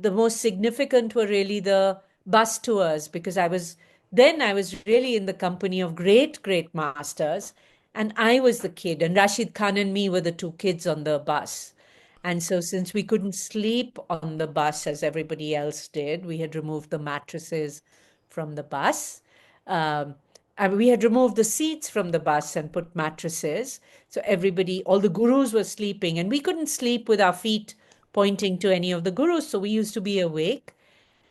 And the most significant were really the bus tours, because I was really in the company of great, great masters. And I was the kid, and Rashid Khan and me were the two kids on the bus. And so, since we couldn't sleep on the bus as everybody else did, we had removed the mattresses from the bus. Um, and we had removed the seats from the bus and put mattresses. So everybody, all the gurus were sleeping, and we couldn't sleep with our feet pointing to any of the gurus. So we used to be awake.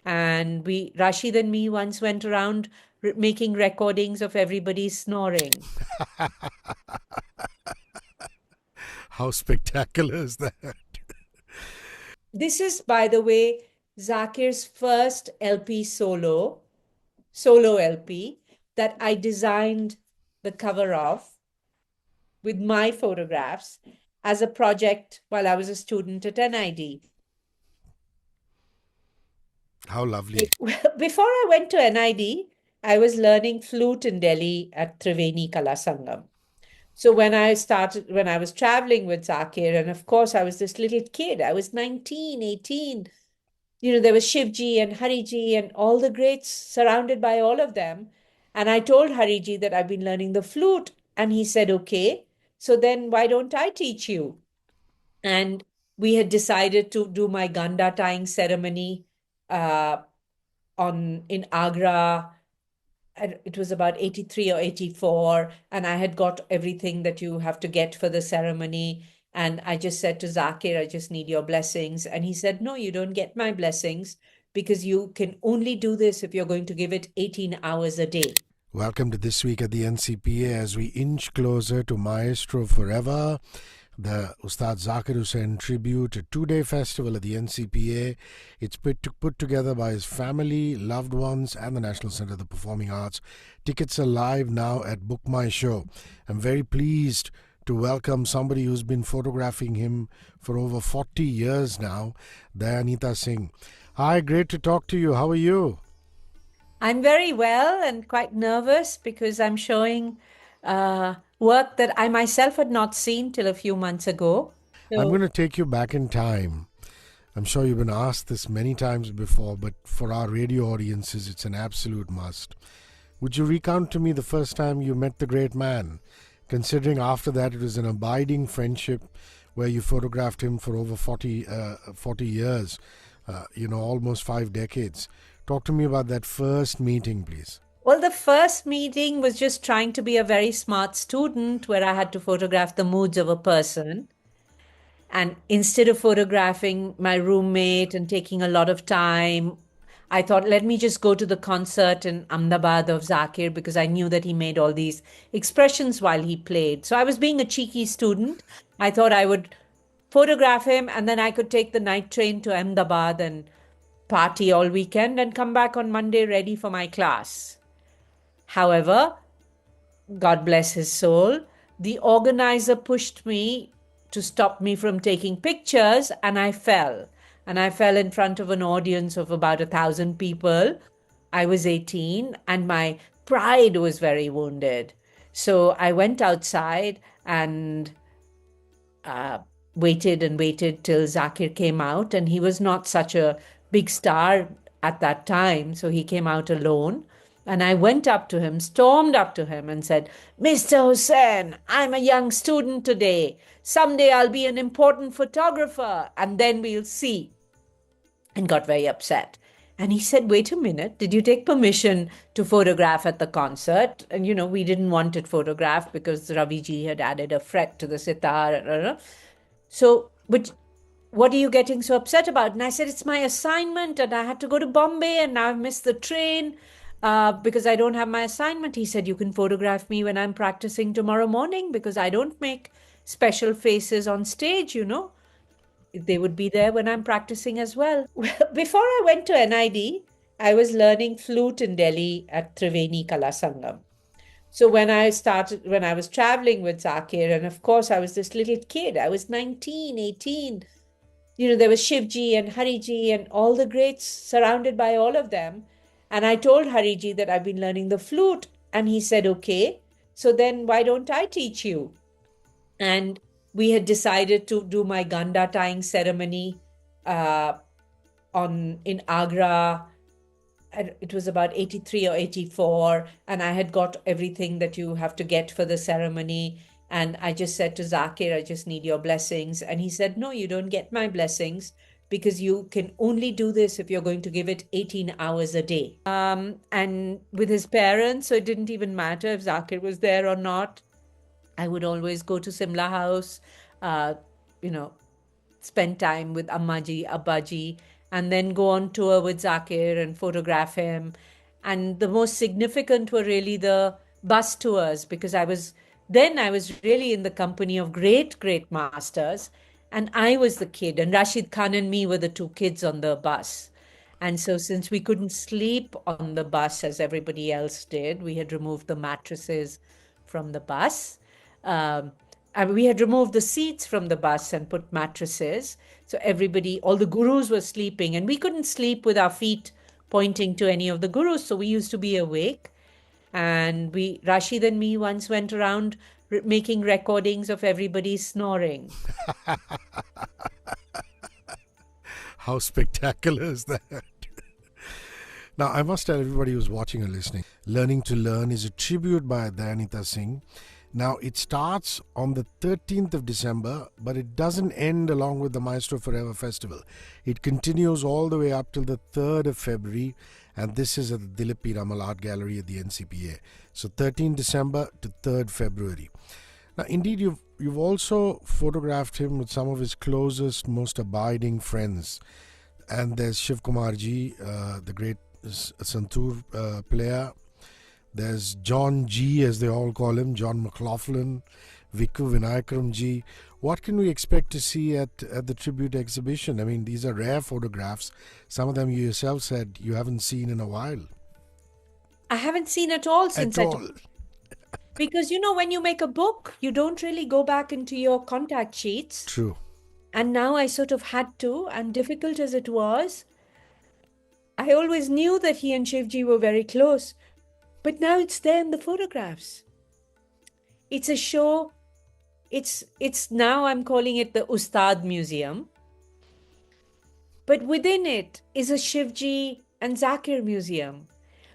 And Rashid and me once went around making recordings of everybody snoring. How spectacular is that? This is, by the way, Zakir's first LP solo LP that I designed the cover of with my photographs as a project while I was a student at NID. How lovely. Before I went to NID, I was learning flute in Delhi at Triveni Kala Sangam. So when I was traveling with Zakir, and of course I was this little kid, I was 19, 18. There was Shivji and Hariji and all the greats, surrounded by all of them. And I told Hariji that I've been learning the flute. And he said, okay, so then why don't I teach you? And we had decided to do my ganda tying ceremony uh, in Agra. And it was about 83 or 84, and I had got everything that you have to get for the ceremony. And I just said to Zakir, I just need your blessings. And he said, no, you don't get my blessings, because you can only do this if you're going to give it 18 hours a day. Welcome to This Week at the NCPA as we inch closer to Maestro Forever, the Ustad Zakir Hussain tribute, a two-day festival at the NCPA. It's put together by his family, loved ones, and the National Centre of the Performing Arts. Tickets are live now at Book My Show. I'm very pleased to welcome somebody who's been photographing him for over 40 years now, Dayanita Singh. Hi, great to talk to you. How are you? I'm very well and quite nervous because I'm showing work that I myself had not seen till a few months ago. I'm So going to take you back in time. I'm sure you've been asked this many times before, but for our radio audiences, it's an absolute must. Would you recount to me the first time you met the great man, considering after that it was an abiding friendship where you photographed him for over 40 years, almost 5 decades. Talk to me about that first meeting, please. Well, the first meeting was just trying to be a very smart student where I had to photograph the moods of a person. And instead of photographing my roommate and taking a lot of time, I thought, let me just go to the concert in Ahmedabad of Zakir, because I knew that he made all these expressions while he played. So I was being a cheeky student. I thought I would photograph him, and then I could take the night train to Ahmedabad and party all weekend and come back on Monday ready for my class. However, God bless his soul, the organizer pushed me to stop me from taking pictures, and I fell. And I fell in front of an audience of about 1,000 people. I was 18, and my pride was very wounded. So I went outside and uh, waited and waited till Zakir came out, and he was not such a big star at that time, so he came out alone. And I went up to him, stormed up to him, and said, Mr. Hussain, I'm a young student today. Someday I'll be an important photographer, and then we'll see. And got very upset. And he said, wait a minute, did you take permission to photograph at the concert? And, we didn't want it photographed because Raviji had added a fret to the sitar. So, but what are you getting so upset about? And I said, it's my assignment, and I had to go to Bombay, and now I've missed the train because I don't have my assignment. He said, you can photograph me when I'm practicing tomorrow morning, because I don't make special faces on stage. They would be there when I'm practicing as well. Before I went to NID, I was learning flute in Delhi at Triveni Kala Sangam. So when I was traveling with Zakir, and of course I was this little kid, I was 19, 18. There was Shivji and Hariji and all the greats, surrounded by all of them. And I told Hariji that I've been learning the flute. And he said, okay, so then why don't I teach you? And we had decided to do my ganda tying ceremony on in Agra. And it was about 83 or 84, and I had got everything that you have to get for the ceremony. And I just said to Zakir, I just need your blessings. And he said, no, you don't get my blessings because you can only do this if you're going to give it 18 hours a day. And with his parents, so it didn't even matter if Zakir was there or not. I would always go to Simla House, uh, you know, spend time with Ammaji, Abbaji, and then go on tour with Zakir and photograph him. And the most significant were really the bus tours because I was really in the company of great, great masters. And I was the kid, and Rashid Khan and me were the two kids on the bus. And so, since we couldn't sleep on the bus as everybody else did, we had removed the mattresses from the bus. Um, and we had removed the seats from the bus and put mattresses. So, all the gurus were sleeping, and we couldn't sleep with our feet pointing to any of the gurus. So, we used to be awake. And Rashid and me once went around making recordings of everybody snoring. How spectacular is that? Now, I must tell everybody who's watching or listening, Learning to Learn is a tribute by Dayanita Singh. Now, it starts on the 13th of December, but it doesn't end along with the Maestro Forever Festival. It continues all the way up till the 3rd of February, and this is at the Dilip P. Ramal Art Gallery at the NCPA. So, 13th December to 3rd February. Now, indeed, you've also photographed him with some of his closest, most abiding friends. And there's Shiv Kumar ji, the great Santoor player. There's John G, as they all call him, John McLaughlin, Vikku Vinayakaram ji. What can we expect to see at the tribute exhibition? I mean, these are rare photographs. Some of them you yourself said you haven't seen in a while. I haven't seen at all since At all. Because, when you make a book, you don't really go back into your contact sheets. True. And now I sort of had to, and difficult as it was, I always knew that he and Shivji were very close. But now it's there in the photographs. It's a show. It's now I'm calling it the Ustad Museum. But within it is a Shivji and Zakir museum.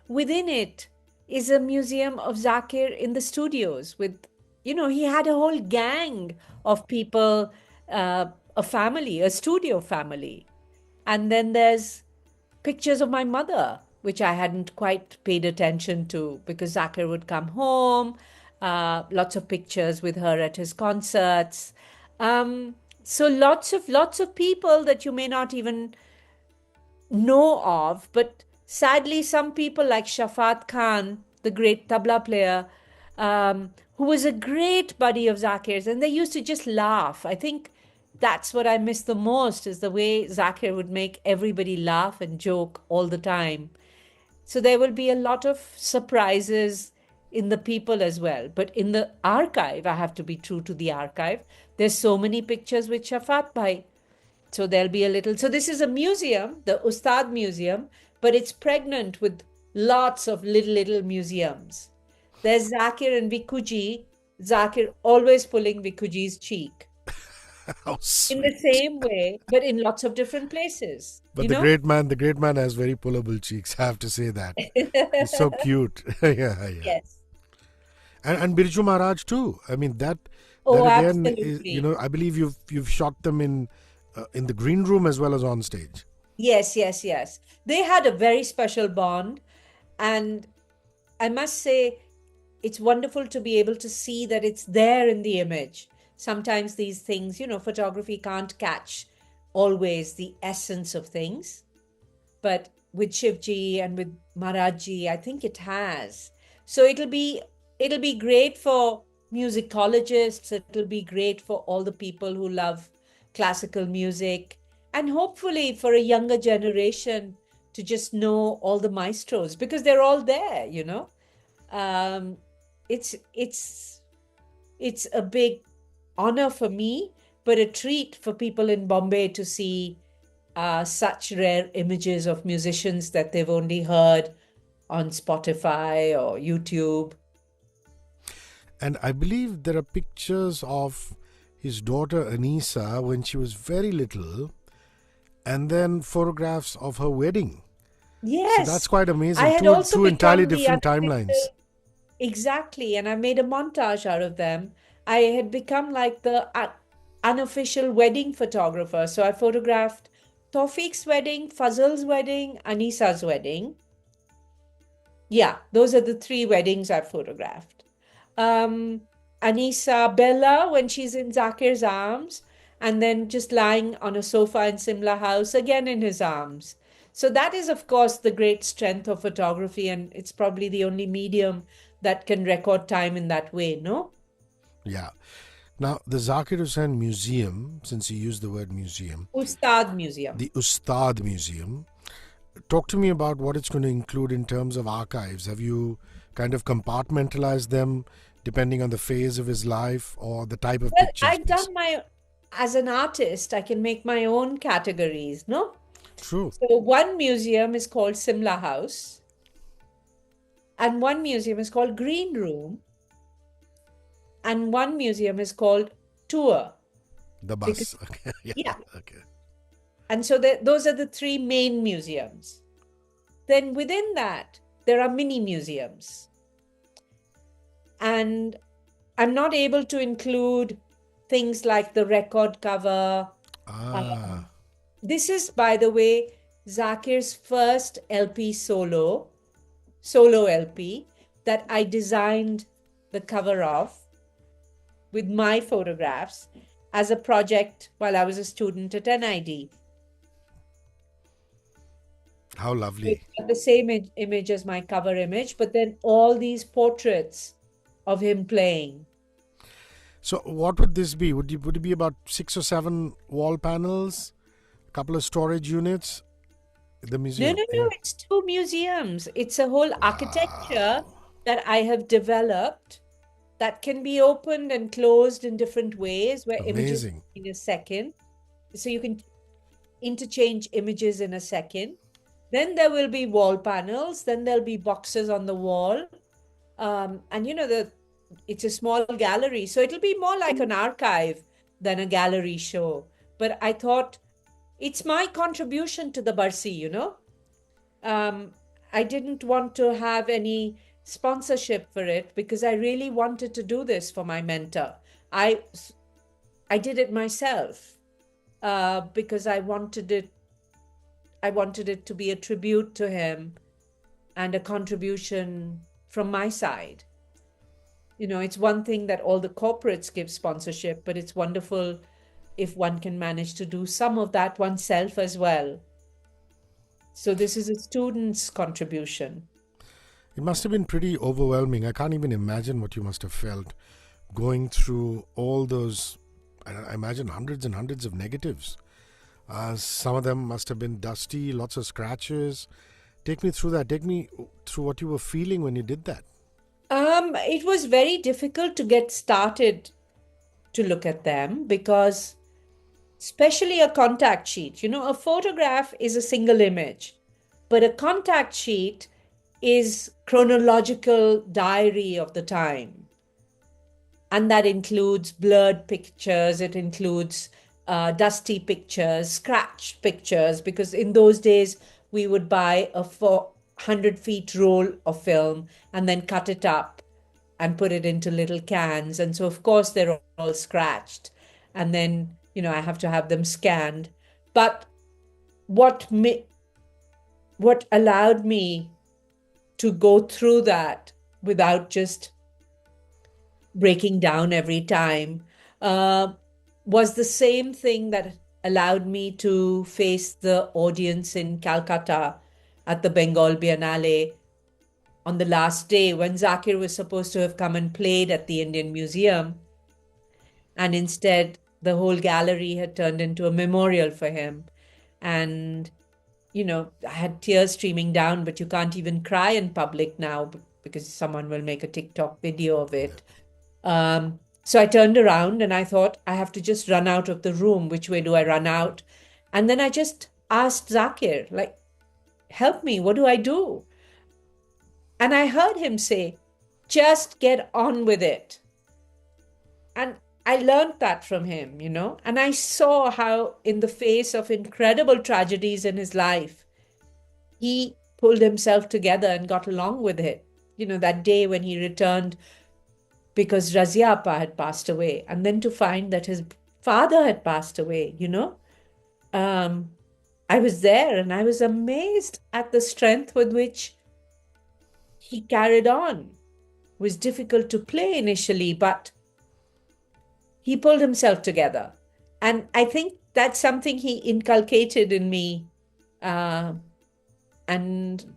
Within it is a museum of Zakir in the studios with, he had a whole gang of people, a family, a studio family. And then there's pictures of my mother, which I hadn't quite paid attention to because Zakir would come home, lots of pictures with her at his concerts. So lots of people that you may not even know of, but sadly, some people like Shafat Khan, the great tabla player, who was a great buddy of Zakir's, and they used to just laugh. I think that's what I miss the most is the way Zakir would make everybody laugh and joke all the time. So there will be a lot of surprises in the people as well. But in the archive, I have to be true to the archive. There's so many pictures with Shafat Bhai. So there'll be a little. So this is a museum, the Ustad Museum, but it's pregnant with lots of little museums. There's Zakir and Vikuji. Zakir always pulling Vikuji's cheek. How sweet. In the same way, but in lots of different places. But the great man has very pullable cheeks, I have to say that. He's so cute. Yeah. Yes. And Birju Maharaj too. I mean that again absolutely. is, I believe you've shot them in the green room as well as on stage. Yes. They had a very special bond. And I must say, it's wonderful to be able to see that it's there in the image. Sometimes these things, photography can't catch always the essence of things. But with Shivji and with Maharajji, I think it has. So it'll be great for musicologists. It'll be great for all the people who love classical music, and hopefully for a younger generation to just know all the maestros because they're all there. It's a big honor for me, but a treat for people in Bombay to see such rare images of musicians that they've only heard on Spotify or YouTube. And I believe there are pictures of his daughter Anisa when she was very little, and then photographs of her wedding. So that's Yes. quite I amazing. had Two also two entirely become the different timelines. unofficial, exactly, and I made a montage out of them. I had become like the unofficial wedding photographer. So I photographed Tawfiq's wedding, Fazl's wedding, Anisa's wedding. Yeah, those are the three weddings I've photographed. Um, Anisa, Bella when she's in Zakir's arms, and then just lying on a sofa in Simla House, again in his arms. So that is, of course, the great strength of photography, and it's probably the only medium that can record time in that way, no? Yeah. Now, the Zakir Hussain Museum, since you used the word museum, Ustad Museum. the Ustad Museum, talk to me about what it's going to include in terms of archives. Have you kind of compartmentalized them depending on the phase of his life or the type of Well, pictures, I've please? done as an artist, I can make my own categories, no? True. So one museum is called Simla House, and one museum is called Green Room, and one museum is called Tour. The Because, bus. Okay. Yeah. yeah, Okay. and so those are the three main museums. Then within that, there are mini museums. And I'm not able to include things like the record cover. Ah, This is, by the way, Zakir's first LP solo LP that I designed the cover of with my photographs as a project while I was a student at NID. how It's lovely. got the same image as my cover image, but then all these portraits of him playing. So, what would this be? Would it be about 6 or 7 wall panels, a couple of storage units? The No, museum. no, Yeah. no, it's two museums. It's a whole architecture Wow. that I have developed that can be opened and closed in different ways where images Amazing. in a second. So you can interchange images in a second. Then there will be wall panels, then there'll be boxes on the wall. And it's a small gallery, so it'll be more like an archive than a gallery show. But I thought it's my contribution to the Barsi. Um, I didn't want to have any sponsorship for it because I really wanted to do this for my mentor. I I did it myself because I wanted it. I wanted it to be a tribute to him and a contribution from my side. It's one thing that all the corporates give sponsorship, but it's wonderful if one can manage to do some of that oneself as well. So this is a student's contribution. It must have been pretty overwhelming. I can't even imagine what you must have felt going through all those, I imagine, hundreds and hundreds of negatives. Some of them must have been dusty, lots of scratches. Take me through that. Take me through what you were feeling when you did that. It was very difficult to get started to look at them because, especially a contact sheet, a photograph is a single image, but a contact sheet is chronological diary of the time. And that includes blurred pictures, it includes dusty pictures, scratched pictures, because in those days we would buy a 400 feet roll of film and then cut it up and put it into little cans. And so, of course, they're all scratched. And then, I have to have them scanned. But what allowed me to go through that without just breaking down every time uh, was the same thing that allowed me to face the audience in Calcutta at the Bengal Biennale on the last day when Zakir was supposed to have come and played at the Indian Museum. And instead, the whole gallery had turned into a memorial for him. And, I had tears streaming down, but you can't even cry in public now because someone will make a TikTok video of it. So I turned around and I thought, I have to just run out of the room. Which way do I run out? And then I just asked Zakir, like, help me, what do I do? And I heard him say, just get on with it. And I learned that from him, you know, and I saw how, in the face of incredible tragedies in his life, he pulled himself together and got along with it. You know, that day when he returned because Razia Appa had passed away, and then to find that his father had passed away, you know. Um, I was there and I was amazed at the strength with which he carried on. It was difficult to play initially, but he pulled himself together. And I think that's something he inculcated in me. Uh, and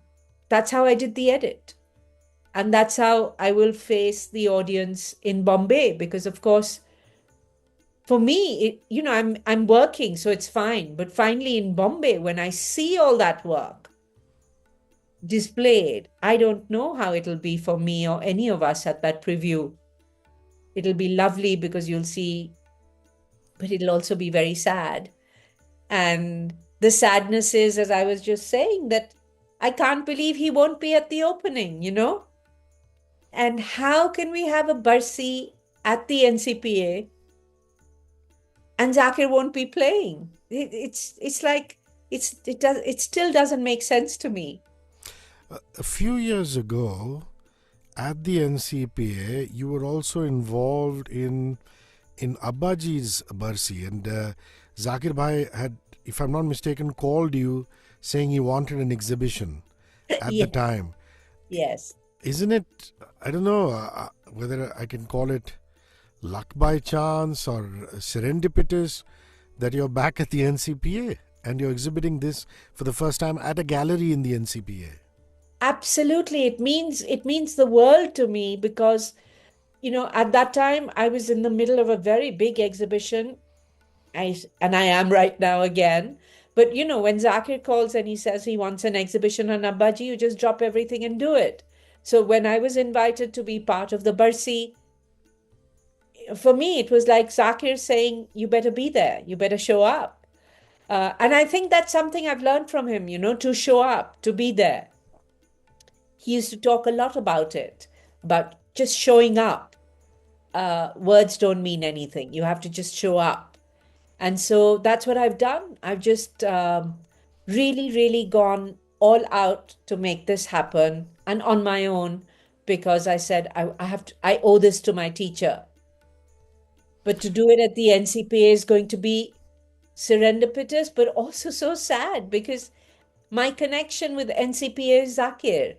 that's how I did the edit. And that's how I will face the audience in Bombay. Because, of course, for me, you know, I'm working, so it's fine. But finally, in Bombay, when I see all that work displayed, I don't know how it'll be for me or any of us at that preview. It'll be lovely because you'll see, but it'll also be very sad. And the sadness is, as I was just saying, that I can't believe he won't be at the opening, you know? And how can we have a Barsi at the NCPA and Zakir won't be playing? It's like it still doesn't make sense to me. A few years ago, at the NCPA, you were also involved in Abbaji's Barsi, and Zakir Bhai had, if I'm not mistaken, called you saying he wanted an exhibition at the Yes, time. yes. Isn't it, I don't know whether I can call it luck by chance or serendipitous that you're back at the NCPA and you're exhibiting this for the first time at a gallery in the NCPA? Absolutely. It means the world to me because, you know, at that time I was in the middle of a very big exhibition. And I am right now again. But you know, when Zakir calls and he says he wants an exhibition on Abbaji, you just drop everything and do it. So when I was invited to be part of the Barsi, for me it was like Zakir saying, "You better be there. You better show up." And I think that's something I've learned from him. You know, to show up, to be there. He used to talk a lot about just showing up. Words don't mean anything. You have to just show up. And so that's what I've done. I've just really, really gone all out to make this happen and on my own because I said I owe this to my teacher. But to do it at the NCPA is going to be serendipitous, but also so sad because my connection with NCPA is Zakir.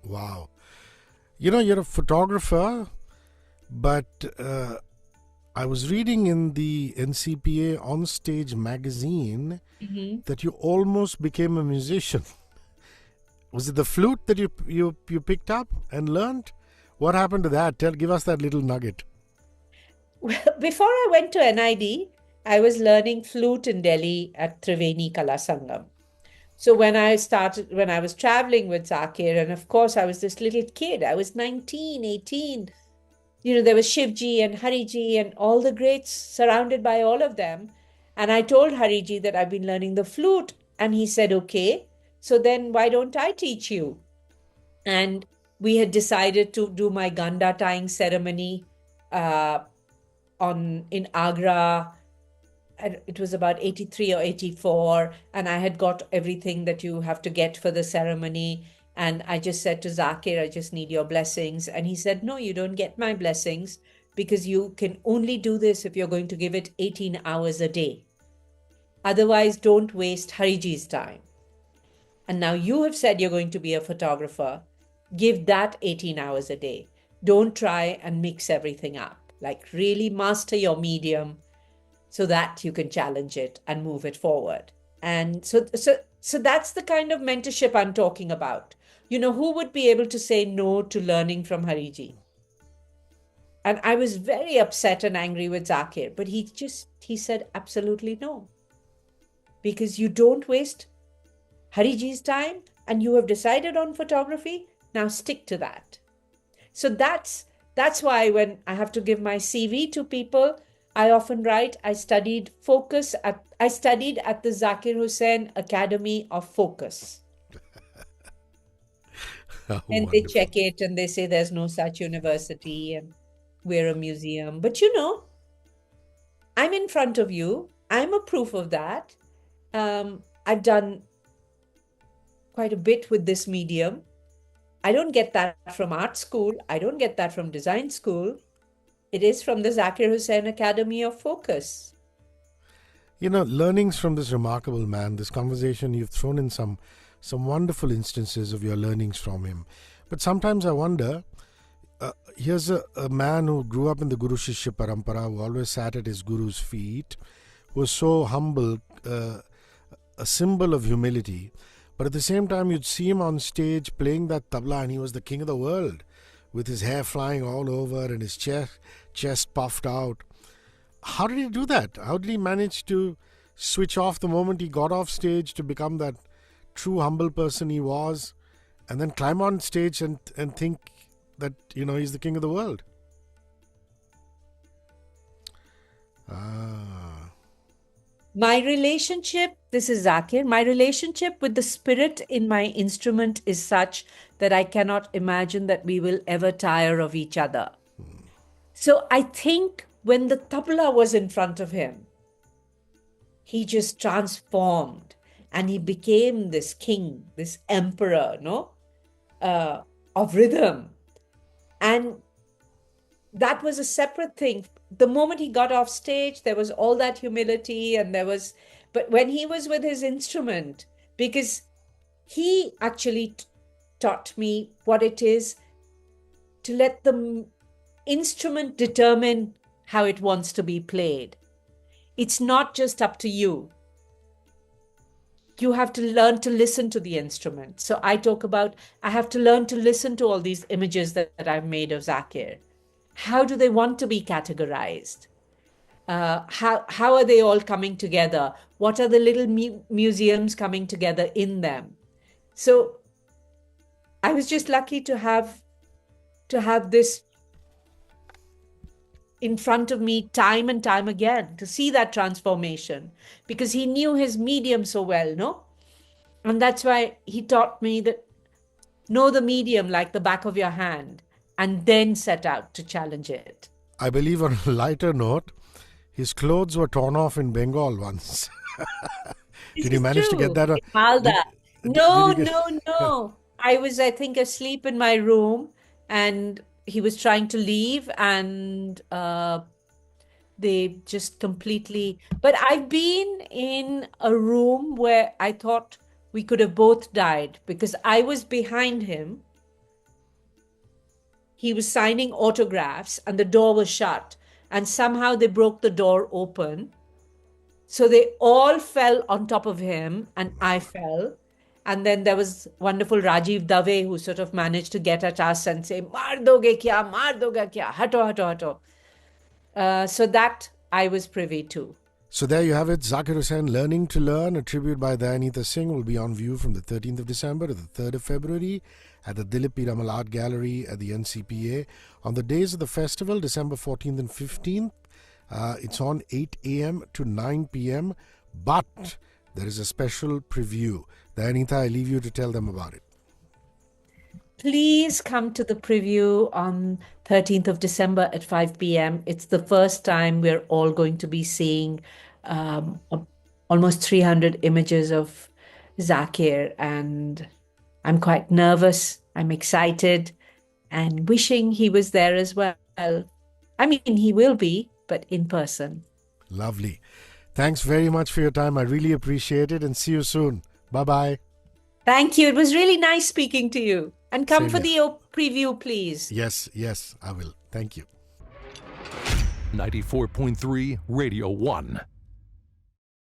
Wow. You know, you're a photographer, but I was reading in the NCPA Onstage magazine Mhm. that you almost became a musician. Was it the flute that you picked up and learned? What happened to that? Give us that little nugget. Well, before I went to NID, I was learning flute in Delhi at Triveni Kala Sangam. So when I was traveling with Zakir, and of course I was this little kid, I was 19, 18. You know, there was Shivji and Hariji and all the greats surrounded by all of them. And I told Hariji that I've been learning the flute. And he said, okay, so then why don't I teach you? And we had decided to do my ganda tying ceremony uh, on in Agra. And it was about 83 or 84, and I had got everything that you have to get for the ceremony. And I just said to Zakir, I just need your blessings. And he said, no, you don't get my blessings because you can only do this if you're going to give it 18 hours a day. Otherwise, don't waste Hariji's time. And now you have said you're going to be a photographer. Give that 18 hours a day. Don't try and mix everything up. Like, really master your medium so that you can challenge it and move it forward. And so that's the kind of mentorship I'm talking about. You know, who would be able to say no to learning from Hariji? And I was very upset and angry with Zakir, but he said absolutely no. Because you don't waste Hariji's time and you have decided on photography, now stick to that. So that's why when I have to give my CV to people, I often write I studied at the Zakir Hussain Academy of Focus. How And they wonderful. check it and they say there's no such university and we're a museum. But you know, I'm in front of you. I'm a proof of that. I've done quite a bit with this medium. I don't get that from art school. I don't get that from design school. It is from the Zakir Hussain Academy of Focus. Learnings from this remarkable man, this conversation, you've thrown in some wonderful instances of your learnings from him. But sometimes I wonder, here's a man who grew up in the Guru Shishya Parampara, who always sat at his Guru's feet, who was so humble, a symbol of humility. But at the same time, you'd see him on stage playing that tabla, and he was the king of the world, with his hair flying all over and his chest puffed out. How did he do that? How did he manage to switch off the moment he got off stage to become that true humble person he was, and then climb on stage and think that, he's the king of the world? My relationship, this is Zakir, my relationship with the spirit in my instrument is such that I cannot imagine that we will ever tire of each other. So I think when the tabla was in front of him, he just transformed and he became this king, this emperor, of rhythm. And that was a separate thing. The moment he got off stage, there was all that humility but when he was with his instrument, because he actually taught me what it is to let the instrument determine how it wants to be played. It's not just up to you. You have to learn to listen to the instrument. So I talk about, I have to learn to listen to all these images that I've made of Zakir. How do they want to be categorized? How are they all coming together? What are the little museums coming together in them? So I was just lucky to have this in front of me time and time again, to see that transformation, because he knew his medium so well, no? And that's why he taught me that know the medium like the back of your hand and then set out to challenge it. I believe on a lighter note, his clothes were torn off in Bengal once. Did you manage to get that? Malda. No. I was, I think, asleep in my room and he was trying to leave and they just completely. But I've been in a room where I thought we could have both died because I was behind him. He was signing autographs and the door was shut. And somehow they broke the door open. So they all fell on top of him and I fell. And then there was wonderful Rajiv Dave who sort of managed to get at us and say, maar doge kya, hato. So that I was privy to. So there you have it. Zakir Hussain, Learning to Learn, a tribute by Dayanita Singh, will be on view from the 13th of December to the 3rd of February at the Dilip P. Ramal Art Gallery at the NCPA. On the days of the festival, December 14th and 15th, it's on 8 a.m. to 9 p.m. But there is a special preview. Dayanita, I leave you to tell them about it. Please come to the preview on 13th of December at 5 p.m. It's the first time we're all going to be seeing almost 300 images of Zakir, and I'm quite nervous. I'm excited and wishing he was there as well. I mean, he will be, but in person. Lovely. Thanks very much for your time. I really appreciate it and see you soon. Bye-bye. Thank you. It was really nice speaking to you. And come Same for here. the preview, please. Yes, I will. Thank you. 94.3 Radio 1.